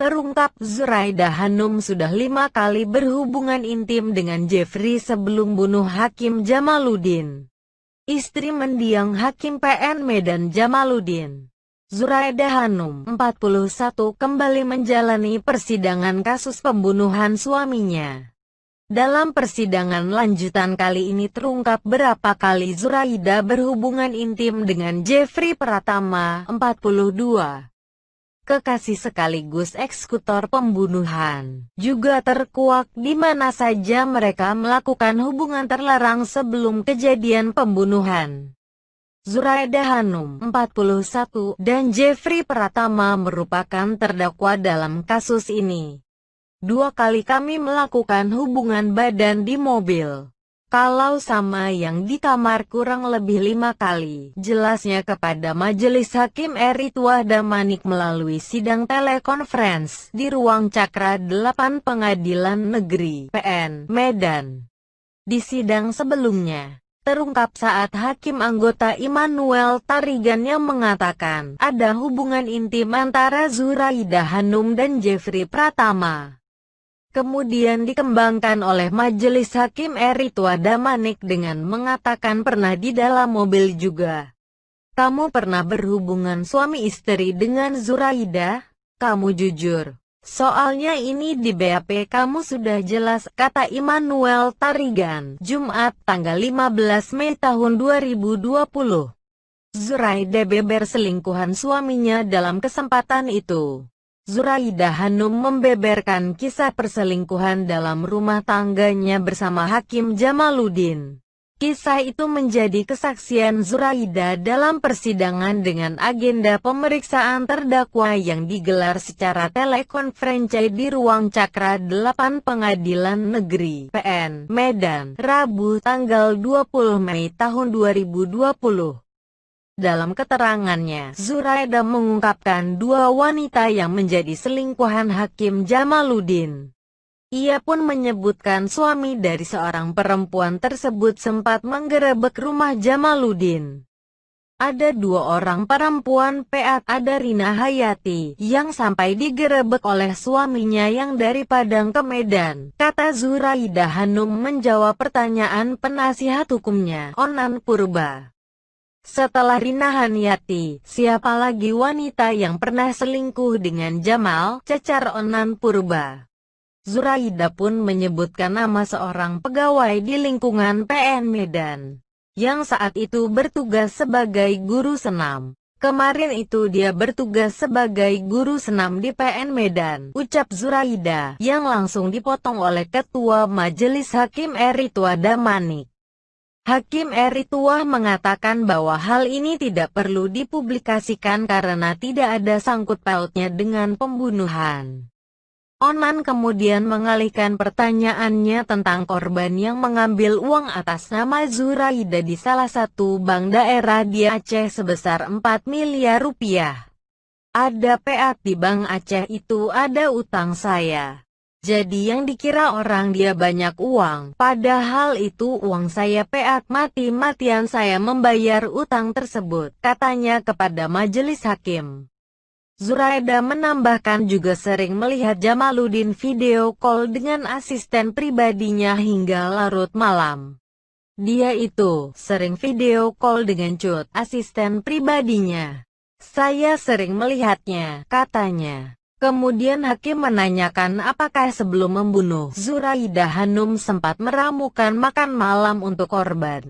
Terungkap Zuraida Hanum sudah 5 kali berhubungan intim dengan Jeffrey sebelum bunuh Hakim Jamaluddin. Istri mendiang Hakim PN Medan Jamaluddin, Zuraida Hanum, 41, kembali menjalani persidangan kasus pembunuhan suaminya. Dalam persidangan lanjutan kali ini terungkap berapa kali Zuraida berhubungan intim dengan Jeffrey Pratama, 42. Kekasih sekaligus eksekutor pembunuhan, juga terkuak di mana saja mereka melakukan hubungan terlarang sebelum kejadian pembunuhan. Zuraida Hanum, 41, dan Jeffrey Pratama merupakan terdakwa dalam kasus ini. 2 kali kami melakukan hubungan badan di mobil. Kalau sama yang di kamar kurang lebih 5 kali, jelasnya kepada Majelis Hakim Eritwa Damanik melalui sidang telekonferensi di ruang Cakra 8 Pengadilan Negeri PN Medan. Di sidang sebelumnya, terungkap saat hakim anggota Immanuel Tarigan yang mengatakan ada hubungan intim antara Zuraida Hanum dan Jeffrey Pratama. Kemudian dikembangkan oleh Majelis Hakim Eritwa Damanik dengan mengatakan pernah di dalam mobil juga. Kamu pernah berhubungan suami istri dengan Zuraida? Kamu jujur. Soalnya ini di BAP kamu sudah jelas, kata Immanuel Tarigan, Jumat tanggal 15 Mei tahun 2020. Zuraida beber selingkuhan suaminya dalam kesempatan itu. Zuraida Hanum membeberkan kisah perselingkuhan dalam rumah tangganya bersama Hakim Jamaluddin. Kisah itu menjadi kesaksian Zuraida dalam persidangan dengan agenda pemeriksaan terdakwa yang digelar secara telekonferensi di ruang Cakra 8 Pengadilan Negeri PN Medan, Rabu tanggal 20 Mei tahun 2020. Dalam keterangannya, Zuraida mengungkapkan 2 wanita yang menjadi selingkuhan Hakim Jamaluddin. Ia pun menyebutkan suami dari seorang perempuan tersebut sempat menggerebek rumah Jamaluddin. Ada 2 orang perempuan PA, ada Rina Hayati, yang sampai digerebek oleh suaminya yang dari Padang ke Medan, kata Zuraida Hanum menjawab pertanyaan penasihat hukumnya, Onan Purba. Setelah Rina Hayati, siapa lagi wanita yang pernah selingkuh dengan Jamal, cecar Onan Purba. Zuraida pun menyebutkan nama seorang pegawai di lingkungan PN Medan, yang saat itu bertugas sebagai guru senam. Kemarin itu dia bertugas sebagai guru senam di PN Medan, ucap Zuraida, yang langsung dipotong oleh Ketua Majelis Hakim Eritwa Damanik. Hakim Eritwa mengatakan bahwa hal ini tidak perlu dipublikasikan karena tidak ada sangkut pautnya dengan pembunuhan. Onan kemudian mengalihkan pertanyaannya tentang korban yang mengambil uang atas nama Zuraida di salah satu bank daerah di Aceh sebesar 4 miliar rupiah. Ada PA di bank Aceh itu, ada utang saya. Jadi yang dikira orang dia banyak uang, padahal itu uang saya PA, mati-matian saya membayar utang tersebut, katanya kepada majelis hakim. Zuraida menambahkan juga sering melihat Jamaluddin video call dengan asisten pribadinya hingga larut malam. Dia itu sering video call dengan Cut, asisten pribadinya. Saya sering melihatnya, katanya. Kemudian hakim menanyakan apakah sebelum membunuh Zuraida Hanum sempat meramukan makan malam untuk korban.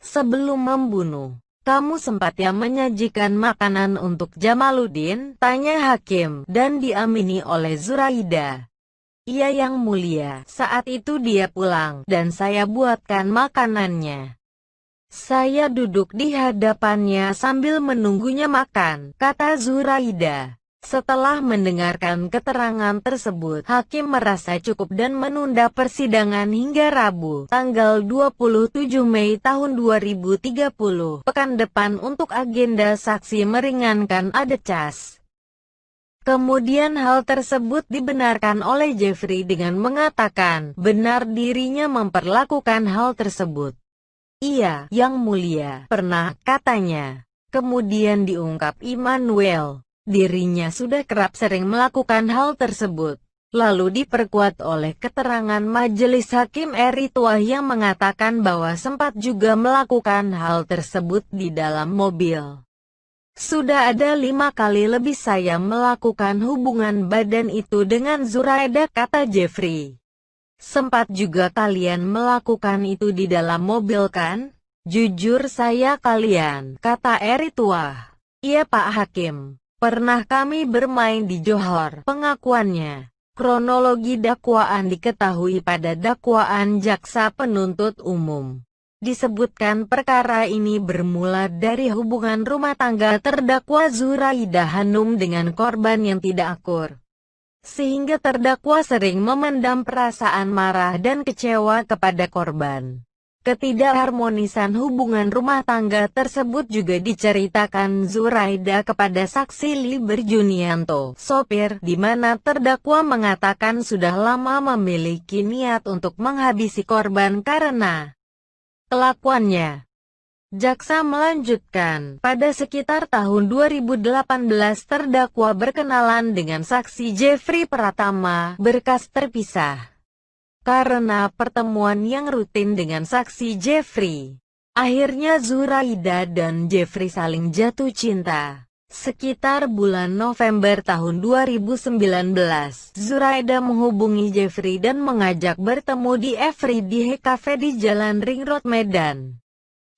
Sebelum membunuh, kamu sempat yang menyajikan makanan untuk Jamaluddin? Tanya hakim, dan diamini oleh Zuraida. Iya yang mulia, saat itu dia pulang, dan saya buatkan makanannya. Saya duduk di hadapannya sambil menunggunya makan, kata Zuraida. Setelah mendengarkan keterangan tersebut, hakim merasa cukup dan menunda persidangan hingga Rabu, tanggal 27 Mei tahun 2030, pekan depan untuk agenda saksi meringankan Adecas. Kemudian hal tersebut dibenarkan oleh Jeffrey dengan mengatakan, benar dirinya memperlakukan hal tersebut. Iya, yang mulia, pernah, katanya. Kemudian diungkap Immanuel. Dirinya sudah kerap sering melakukan hal tersebut. Lalu diperkuat oleh keterangan Majelis Hakim Eri Tuah yang mengatakan bahwa sempat juga melakukan hal tersebut di dalam mobil. Sudah ada 5 kali lebih saya melakukan hubungan badan itu dengan Zuraida, kata Jeffrey. Sempat juga kalian melakukan itu di dalam mobil kan? Jujur saya kalian, kata Eri Tuah. Iya Pak Hakim, pernah kami bermain di Johor, pengakuannya. Kronologi dakwaan diketahui pada dakwaan jaksa penuntut umum. Disebutkan perkara ini bermula dari hubungan rumah tangga terdakwa Zuraida Hanum dengan korban yang tidak akur. Sehingga terdakwa sering memendam perasaan marah dan kecewa kepada korban. Ketidakharmonisan hubungan rumah tangga tersebut juga diceritakan Zuraida kepada saksi Liber Junianto, sopir, di mana terdakwa mengatakan sudah lama memiliki niat untuk menghabisi korban karena kelakuannya. Jaksa melanjutkan, pada sekitar tahun 2018 terdakwa berkenalan dengan saksi Jeffrey Pratama, berkas terpisah. Karena pertemuan yang rutin dengan saksi Jeffrey, akhirnya Zuraida dan Jeffrey saling jatuh cinta. Sekitar bulan November tahun 2019, Zuraida menghubungi Jeffrey dan mengajak bertemu di Everyday Cafe di Jalan Ring Road, Medan.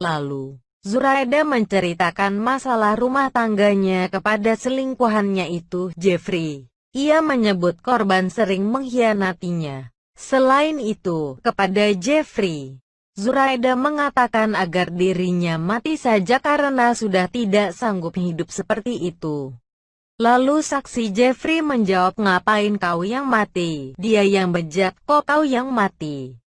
Lalu, Zuraida menceritakan masalah rumah tangganya kepada selingkuhannya itu, Jeffrey. Ia menyebut korban sering mengkhianatinya. Selain itu, kepada Jeffrey, Zuraida mengatakan agar dirinya mati saja karena sudah tidak sanggup hidup seperti itu. Lalu saksi Jeffrey menjawab, ngapain kau yang mati? Dia yang bejat kok kau yang mati.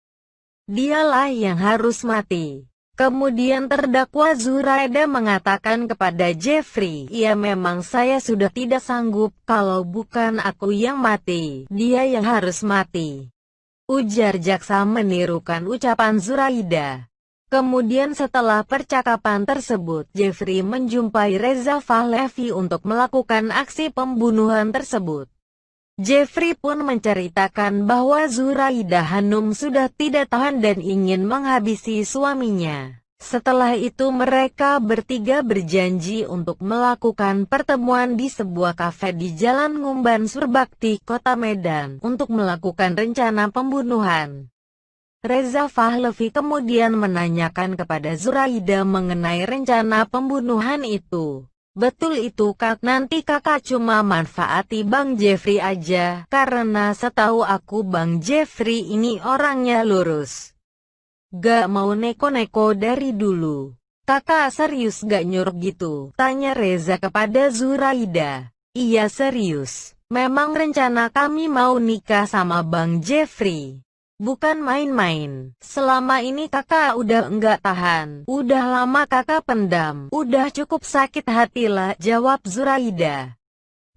Dialah yang harus mati. Kemudian terdakwa Zuraida mengatakan kepada Jeffrey, ya memang saya sudah tidak sanggup, kalau bukan aku yang mati, dia yang harus mati. Ujar jaksa menirukan ucapan Zuraida. Kemudian setelah percakapan tersebut, Jeffrey menjumpai Reza Fahlevi untuk melakukan aksi pembunuhan tersebut. Jeffrey pun menceritakan bahwa Zuraida Hanum sudah tidak tahan dan ingin menghabisi suaminya. Setelah itu mereka bertiga berjanji untuk melakukan pertemuan di sebuah kafe di Jalan Ngumban Surbakti, Kota Medan, untuk melakukan rencana pembunuhan. Reza Fahlevi kemudian menanyakan kepada Zuraida mengenai rencana pembunuhan itu. Betul itu Kak, nanti kakak cuma manfaati Bang Jeffrey aja, karena setahu aku Bang Jeffrey ini orangnya lurus. Gak mau neko-neko dari dulu. Kakak serius gak nyuruh gitu? Tanya Reza kepada Zuraida. Iya serius. Memang rencana kami mau nikah sama Bang Jeffrey. Bukan main-main. Selama ini kakak udah enggak tahan. Udah lama kakak pendam. Udah cukup sakit hatilah, jawab Zuraida.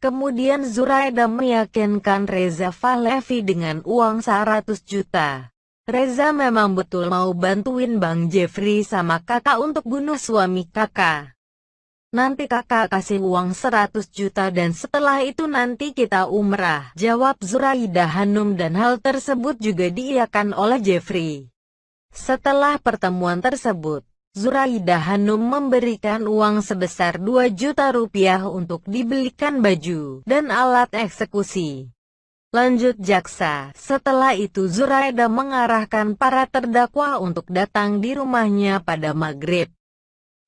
Kemudian Zuraida meyakinkan Reza Fahlevi dengan uang 100 juta. Reza memang betul mau bantuin Bang Jeffrey sama kakak untuk bunuh suami kakak. Nanti kakak kasih uang 100 juta dan setelah itu nanti kita umrah, jawab Zuraida Hanum, dan hal tersebut juga diiyakan oleh Jeffrey. Setelah pertemuan tersebut, Zuraida Hanum memberikan uang sebesar 2 juta rupiah untuk dibelikan baju dan alat eksekusi. Lanjut jaksa, setelah itu Zuraida mengarahkan para terdakwa untuk datang di rumahnya pada maghrib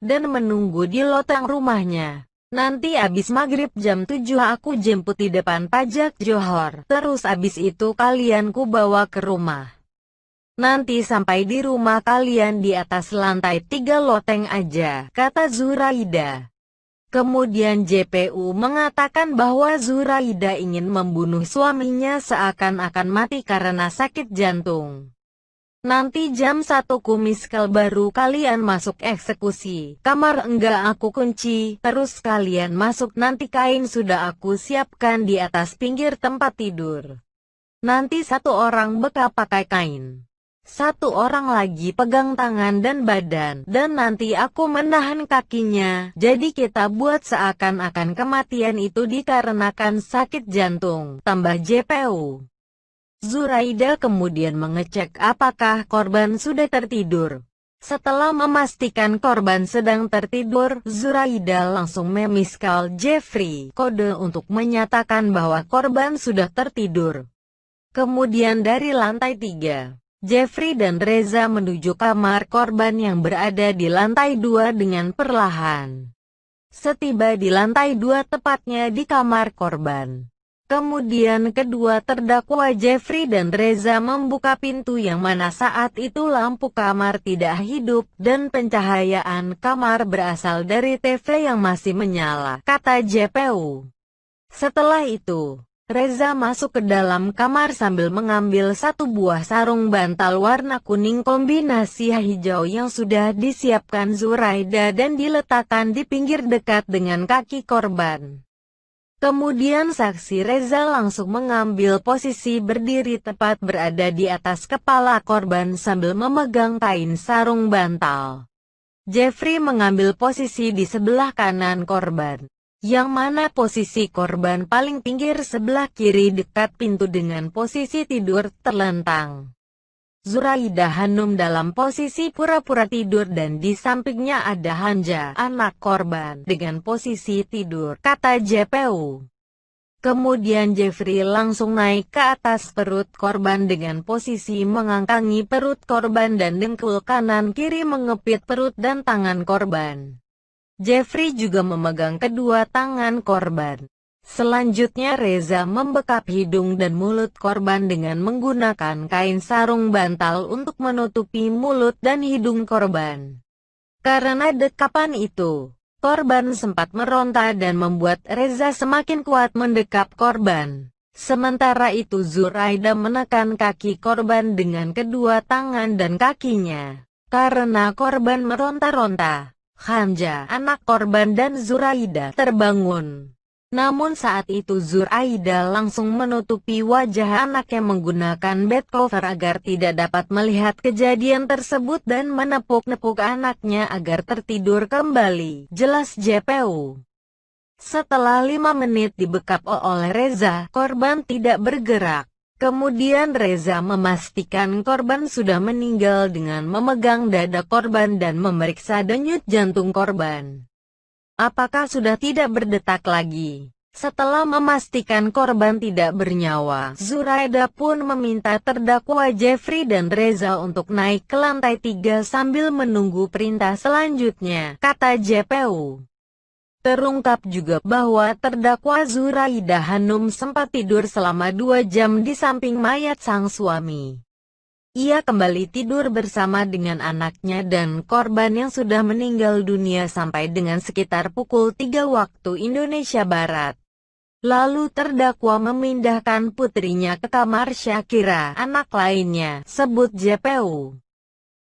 dan menunggu di loteng rumahnya. Nanti abis maghrib jam 7 aku jemput di depan pajak Johor, terus abis itu kalian ku bawa ke rumah. Nanti sampai di rumah kalian di atas lantai 3 loteng aja, kata Zuraida. Kemudian JPU mengatakan bahwa Zuraida ingin membunuh suaminya seakan-akan mati karena sakit jantung. Nanti jam 1 kumiskel baru kalian masuk eksekusi. Kamar enggak aku kunci, terus kalian masuk, nanti kain sudah aku siapkan di atas pinggir tempat tidur. Nanti 1 orang beka pakai kain. Satu orang lagi pegang tangan dan badan, dan nanti aku menahan kakinya. Jadi kita buat seakan-akan kematian itu dikarenakan sakit jantung, tambah JPU. Zuraida kemudian mengecek apakah korban sudah tertidur. Setelah memastikan korban sedang tertidur, Zuraida langsung memiskal Jeffrey kode untuk menyatakan bahwa korban sudah tertidur. Kemudian dari lantai 3. Jeffrey dan Reza menuju kamar korban yang berada di lantai 2 dengan perlahan. Setiba di lantai 2 tepatnya di kamar korban. Kemudian kedua terdakwa Jeffrey dan Reza membuka pintu yang mana saat itu lampu kamar tidak hidup dan pencahayaan kamar berasal dari TV yang masih menyala, kata JPU. Setelah itu, Reza masuk ke dalam kamar sambil mengambil satu buah sarung bantal warna kuning kombinasi hijau yang sudah disiapkan Zuraida dan diletakkan di pinggir dekat dengan kaki korban. Kemudian saksi Reza langsung mengambil posisi berdiri tepat berada di atas kepala korban sambil memegang kain sarung bantal. Jeffrey mengambil posisi di sebelah kanan korban, yang mana posisi korban paling pinggir sebelah kiri dekat pintu dengan posisi tidur terlentang. Zuraida Hanum dalam posisi pura-pura tidur dan di sampingnya ada Hanja, anak korban, dengan posisi tidur, kata JPU. Kemudian Jeffrey langsung naik ke atas perut korban dengan posisi mengangkangi perut korban dan dengkul kanan kiri mengepit perut dan tangan korban. Jeffrey juga memegang kedua tangan korban. Selanjutnya Reza membekap hidung dan mulut korban dengan menggunakan kain sarung bantal untuk menutupi mulut dan hidung korban. Karena dekapan itu, korban sempat meronta dan membuat Reza semakin kuat mendekap korban. Sementara itu Zuraida menekan kaki korban dengan kedua tangan dan kakinya. Karena korban meronta-ronta, Hanja, anak korban dan Zuraida terbangun. Namun saat itu Zuraida langsung menutupi wajah anaknya menggunakan bed cover agar tidak dapat melihat kejadian tersebut dan menepuk-nepuk anaknya agar tertidur kembali, jelas JPU. Setelah 5 menit dibekap oleh Reza, korban tidak bergerak. Kemudian Reza memastikan korban sudah meninggal dengan memegang dada korban dan memeriksa denyut jantung korban. Apakah sudah tidak berdetak lagi? Setelah memastikan korban tidak bernyawa, Zuraida pun meminta terdakwa Jeffrey dan Reza untuk naik ke lantai 3 sambil menunggu perintah selanjutnya, kata JPU. Terungkap juga bahwa terdakwa Zuraida Hanum sempat tidur selama 2 jam di samping mayat sang suami. Ia kembali tidur bersama dengan anaknya dan korban yang sudah meninggal dunia sampai dengan sekitar pukul 3 waktu Indonesia Barat. Lalu terdakwa memindahkan putrinya ke kamar Syakira, anak lainnya, sebut JPU.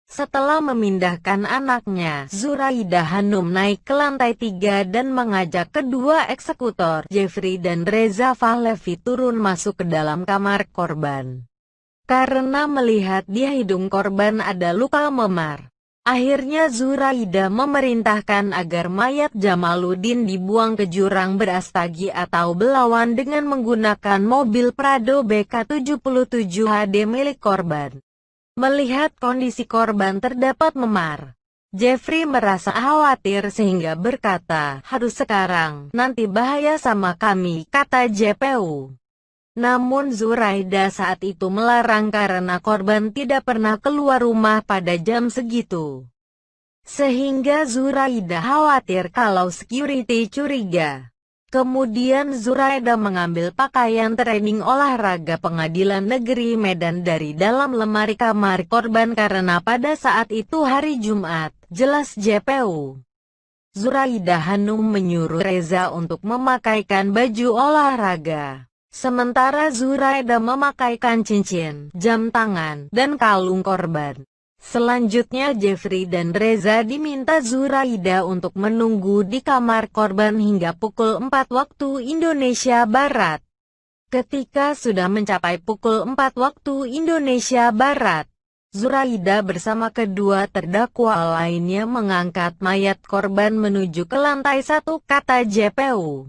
Setelah memindahkan anaknya, Zuraida Hanum naik ke lantai 3 dan mengajak kedua eksekutor, Jeffrey dan Reza Fahlevi turun masuk ke dalam kamar korban. Karena melihat di hidung korban ada luka memar, akhirnya Zuraida memerintahkan agar mayat Jamaluddin dibuang ke jurang berastagi atau Belawan dengan menggunakan mobil Prado BK77 HD milik korban. Melihat kondisi korban terdapat memar, Jeffrey merasa khawatir sehingga berkata, "Harus sekarang, nanti bahaya sama kami," kata JPU. Namun Zuraida saat itu melarang karena korban tidak pernah keluar rumah pada jam segitu. Sehingga Zuraida khawatir kalau security curiga. Kemudian Zuraida mengambil pakaian training olahraga Pengadilan Negeri Medan dari dalam lemari kamar korban karena pada saat itu hari Jumat, jelas JPU. Zuraida Hanum menyuruh Reza untuk memakaikan baju olahraga. Sementara Zuraida memakaikan cincin, jam tangan, dan kalung korban. Selanjutnya Jeffrey dan Reza diminta Zuraida untuk menunggu di kamar korban hingga pukul 4 waktu Indonesia Barat. Ketika sudah mencapai pukul 4 waktu Indonesia Barat, Zuraida bersama kedua terdakwa lainnya mengangkat mayat korban menuju ke lantai 1, kata JPU.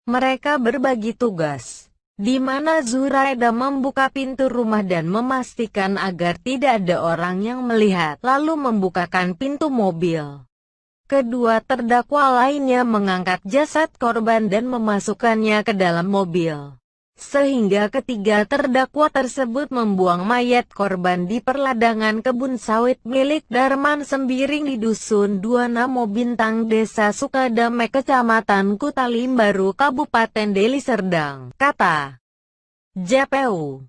Mereka berbagi tugas, di mana Zuraida membuka pintu rumah dan memastikan agar tidak ada orang yang melihat, lalu membukakan pintu mobil. Kedua terdakwa lainnya mengangkat jasad korban dan memasukkannya ke dalam mobil, sehingga ketiga terdakwa tersebut membuang mayat korban di perladangan kebun sawit milik Darman Sembiring di Dusun 2 Namo Bintang, Desa Sukadame, Kecamatan Kutalimbaru, Kabupaten Deli Serdang, kata JPU.